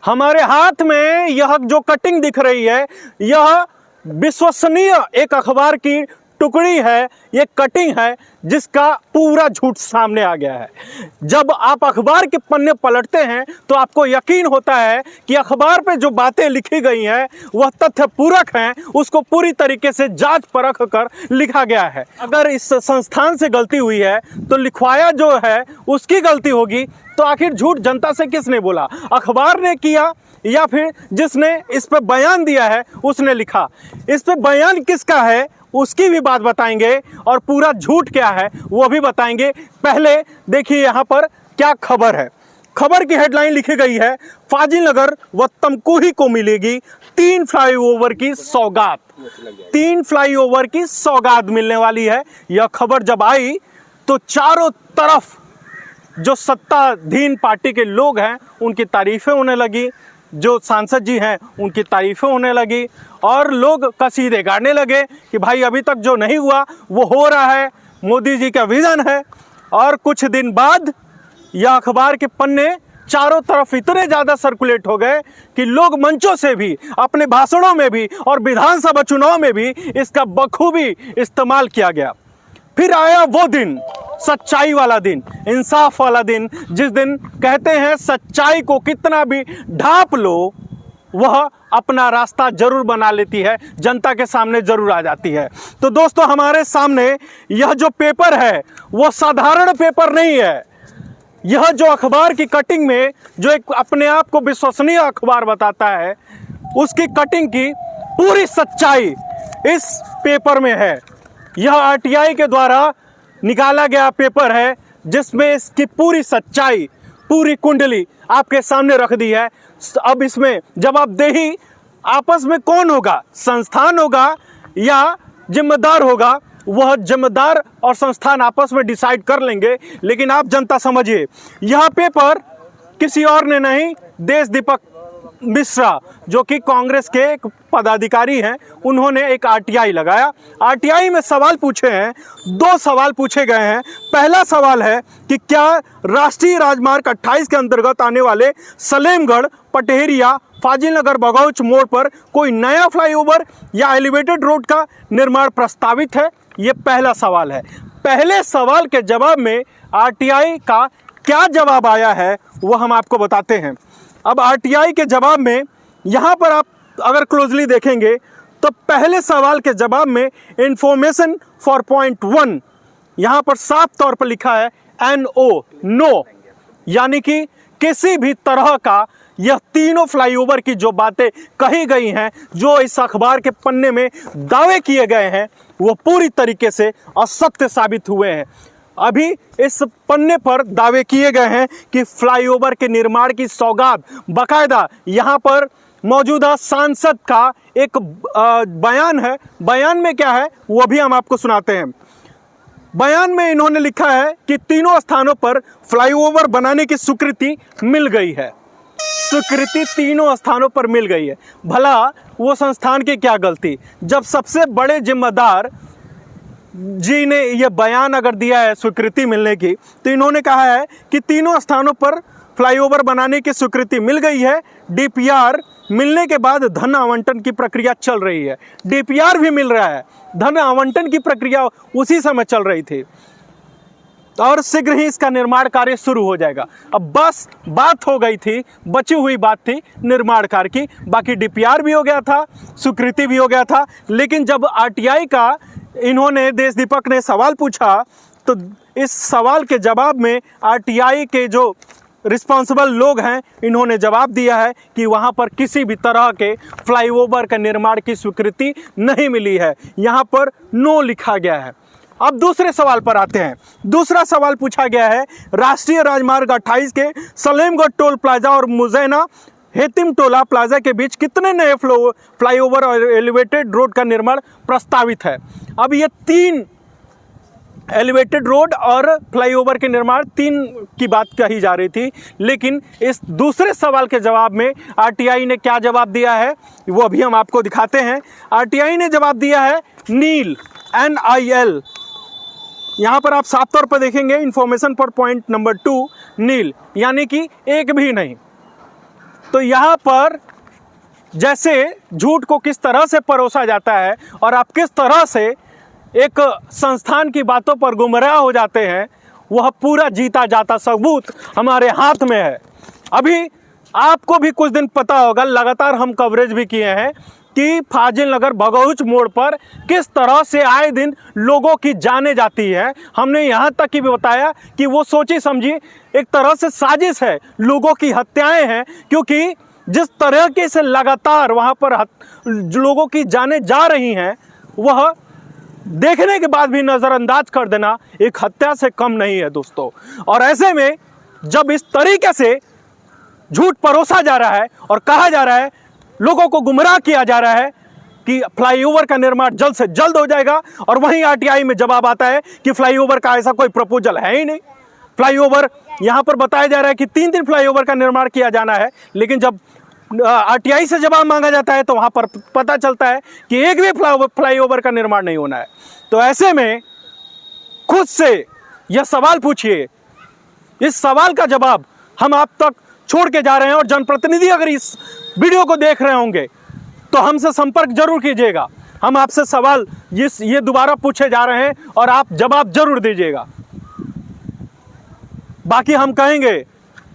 हमारे हाथ में यह जो कटिंग दिख रही है, यह विश्वसनीय एक अखबार की टुकड़ी है, ये कटिंग है जिसका पूरा झूठ सामने आ गया है। जब आप अखबार के पन्ने पलटते हैं तो आपको यकीन होता है कि अखबार पे जो बातें लिखी गई हैं वह तथ्य पूरक हैं, उसको पूरी तरीके से जांच परख कर लिखा गया है। अगर इस संस्थान से गलती हुई है तो लिखवाया जो है उसकी गलती होगी, तो आखिर झूठ जनता से किसने बोला? अखबार ने किया या फिर जिसने इस पे बयान दिया है उसने लिखा? इस पे बयान किसका है उसकी भी बात बताएंगे और पूरा झूठ क्या है वो भी बताएंगे। पहले देखिए यहाँ पर क्या खबर है। खबर की हेडलाइन लिखी गई है, फाजिलनगर व तमकुही को मिलेगी 3 फ्लाईओवर की सौगात। 3 फ्लाईओवर की सौगात मिलने वाली है। यह खबर जब आई तो चारों तरफ जो सत्ताधीन पार्टी के लोग हैं उनकी तारीफें होने लगी, जो सांसद जी हैं उनकी तारीफें होने लगी और लोग कसीदे गाने लगे कि भाई अभी तक जो नहीं हुआ वो हो रहा है, मोदी जी का विजन है। और कुछ दिन बाद यह अखबार के पन्ने चारों तरफ इतने ज़्यादा सर्कुलेट हो गए कि लोग मंचों से भी, अपने भाषणों में भी और विधानसभा चुनाव में भी इसका बखूबी इस्तेमाल किया गया। फिर आया वो दिन, सच्चाई वाला दिन, इंसाफ वाला दिन, जिस दिन कहते हैं सच्चाई को कितना भी ढांप लो वह अपना रास्ता जरूर बना लेती है, जनता के सामने जरूर आ जाती है। तो दोस्तों हमारे सामने यह जो पेपर है वो साधारण पेपर नहीं है। यह जो अखबार की कटिंग में जो एक अपने आप को विश्वसनीय अखबार बताता है उसकी कटिंग की पूरी सच्चाई इस पेपर में है। यह आरटीआई के द्वारा निकाला गया पेपर है जिसमें इसकी पूरी सच्चाई, पूरी कुंडली आपके सामने रख दी है। अब इसमें जवाबदेही आपस में कौन होगा? संस्थान होगा या जिम्मेदार होगा? वह जिम्मेदार और संस्थान आपस में डिसाइड कर लेंगे। लेकिन आप जनता समझिए, यह पेपर किसी और ने नहीं, देश दीपक मिश्रा जो कि कांग्रेस के एक पदाधिकारी हैं, उन्होंने एक आरटीआई लगाया। आरटीआई में सवाल पूछे हैं, 2 सवाल पूछे गए हैं। पहला सवाल है कि क्या राष्ट्रीय राजमार्ग 28 के अंतर्गत आने वाले सलेमगढ़, पटेरिया, फाजिलनगर, बघौच मोड़ पर कोई नया फ्लाईओवर या एलिवेटेड रोड का निर्माण प्रस्तावित है? ये पहला सवाल है। पहले सवाल के जवाब में आरटीआई का क्या जवाब आया है वो हम आपको बताते हैं। अब आरटीआई के जवाब में यहाँ पर आप अगर क्लोजली देखेंगे तो पहले सवाल के जवाब में इंफॉर्मेशन फॉर पॉइंट 1 यहाँ पर साफ तौर पर लिखा है NO, नो, यानी कि किसी भी तरह का यह तीनों फ्लाईओवर की जो बातें कही गई हैं, जो इस अखबार के पन्ने में दावे किए गए हैं, वो पूरी तरीके से असत्य साबित हुए हैं। अभी इस पन्ने पर दावे किए गए हैं कि फ्लाईओवर के निर्माण की सौगात, बाकायदा यहाँ पर मौजूदा सांसद का एक बयान है। बयान में क्या है वो भी हम आपको सुनाते हैं। बयान में इन्होंने लिखा है कि तीनों स्थानों पर फ्लाईओवर बनाने की स्वीकृति मिल गई है। स्वीकृति तीनों स्थानों पर मिल गई है। भला वो संस्थान की क्या गलती, जब सबसे बड़े जिम्मेदार जी ने यह बयान अगर दिया है स्वीकृति मिलने की, तो इन्होंने कहा है कि तीनों स्थानों पर फ्लाईओवर बनाने की स्वीकृति मिल गई है। डीपीआर मिलने के बाद धन आवंटन की प्रक्रिया चल रही है। डीपीआर भी मिल रहा है, धन आवंटन की प्रक्रिया उसी समय चल रही थी और शीघ्र ही इसका निर्माण कार्य शुरू हो जाएगा। अब बस बात हो गई थी, बची हुई बात थी निर्माण कार्य की। बाकी डीपीआर भी हो गया था, स्वीकृति भी हो गया था। लेकिन जब आरटीआई का इन्होंने, देश दीपक ने सवाल पूछा तो इस सवाल के जवाब में आरटीआई के जो रिस्पॉन्सिबल लोग हैं इन्होंने जवाब दिया है कि वहाँ पर किसी भी तरह के फ्लाईओवर का निर्माण की स्वीकृति नहीं मिली है। यहाँ पर नो लिखा गया है। अब दूसरे सवाल पर आते हैं। दूसरा सवाल पूछा गया है, राष्ट्रीय राजमार्ग 28 के सलेमगढ़ टोल प्लाजा और मुजैना हेतिम टोला प्लाजा के बीच कितने नए फ्लाईओवर और एलिवेटेड रोड का निर्माण प्रस्तावित है? अब ये 3 एलिवेटेड रोड और फ्लाईओवर के निर्माण 3 की बात कही जा रही थी। लेकिन इस दूसरे सवाल के जवाब में आरटीआई ने क्या जवाब दिया है वो अभी हम आपको दिखाते हैं। आरटीआई ने जवाब दिया है नील, NIL। यहाँ पर आप साफ तौर पर देखेंगे इंफॉर्मेशन फॉर पॉइंट नंबर 2 नील, यानी कि एक भी नहीं। तो यहाँ पर जैसे झूठ को किस तरह से परोसा जाता है और आप किस तरह से एक संस्थान की बातों पर गुमराह हो जाते हैं, वह पूरा जीता जाता सबूत हमारे हाथ में है। अभी आपको भी कुछ दिन पता होगा, लगातार हम कवरेज भी किए हैं कि फाजिल नगर भगौच मोड़ पर किस तरह से आए दिन लोगों की जाने जाती है। हमने यहाँ तक कि भी बताया कि वो सोची समझी एक तरह से साजिश है, लोगों की हत्याएं हैं, क्योंकि जिस तरीके से लगातार वहाँ पर लोगों की जाने जा रही हैं, वह देखने के बाद भी नज़रअंदाज कर देना एक हत्या से कम नहीं है दोस्तों। और ऐसे में जब इस तरीके से झूठ परोसा जा रहा है और कहा जा रहा है, लोगों को गुमराह किया जा रहा है कि फ्लाईओवर का निर्माण जल्द से जल्द हो जाएगा, और वहीं आरटीआई में जवाब आता है कि फ्लाईओवर का ऐसा कोई प्रपोजल है ही नहीं। फ्लाईओवर यहां पर बताया जा रहा है कि 3 फ्लाईओवर का निर्माण किया जाना है, लेकिन जब आरटीआई से जवाब मांगा जाता है तो वहां पर पता चलता है कि एक भी फ्लाईओवर का निर्माण नहीं होना है। तो ऐसे में खुद से यह सवाल पूछिए, इस सवाल का जवाब हम आप तक छोड़ के जा रहे हैं। और जनप्रतिनिधि अगर इस वीडियो को देख रहे होंगे तो हमसे संपर्क जरूर कीजिएगा। हम आपसे सवाल ये दोबारा पूछे जा रहे हैं और आप जवाब जरूर दीजिएगा। बाकी हम कहेंगे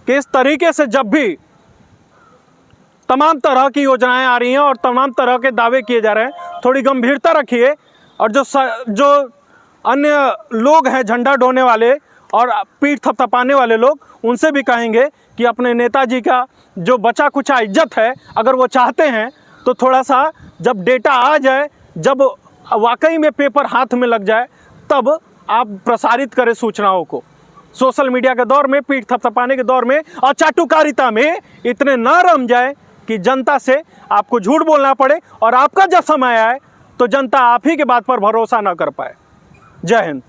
कि इस तरीके से जब भी तमाम तरह की योजनाएं आ रही हैं और तमाम तरह के दावे किए जा रहे हैं, थोड़ी गंभीरता रखिए। और जो अन्य लोग हैं झंडा ढोने वाले और पीठ थपथपाने वाले लोग, उनसे भी कहेंगे कि अपने नेताजी का जो बचा कुचा इज्जत है, अगर वो चाहते हैं तो थोड़ा सा जब डेटा आ जाए, जब वाकई में पेपर हाथ में लग जाए, तब आप प्रसारित करें सूचनाओं को। सोशल मीडिया के दौर में, पीठ थपथपाने के दौर में और चाटुकारिता में इतने न रम जाए कि जनता से आपको झूठ बोलना पड़े और आपका जब समय आए तो जनता आप ही के बात पर भरोसा न कर पाए। जय हिंद।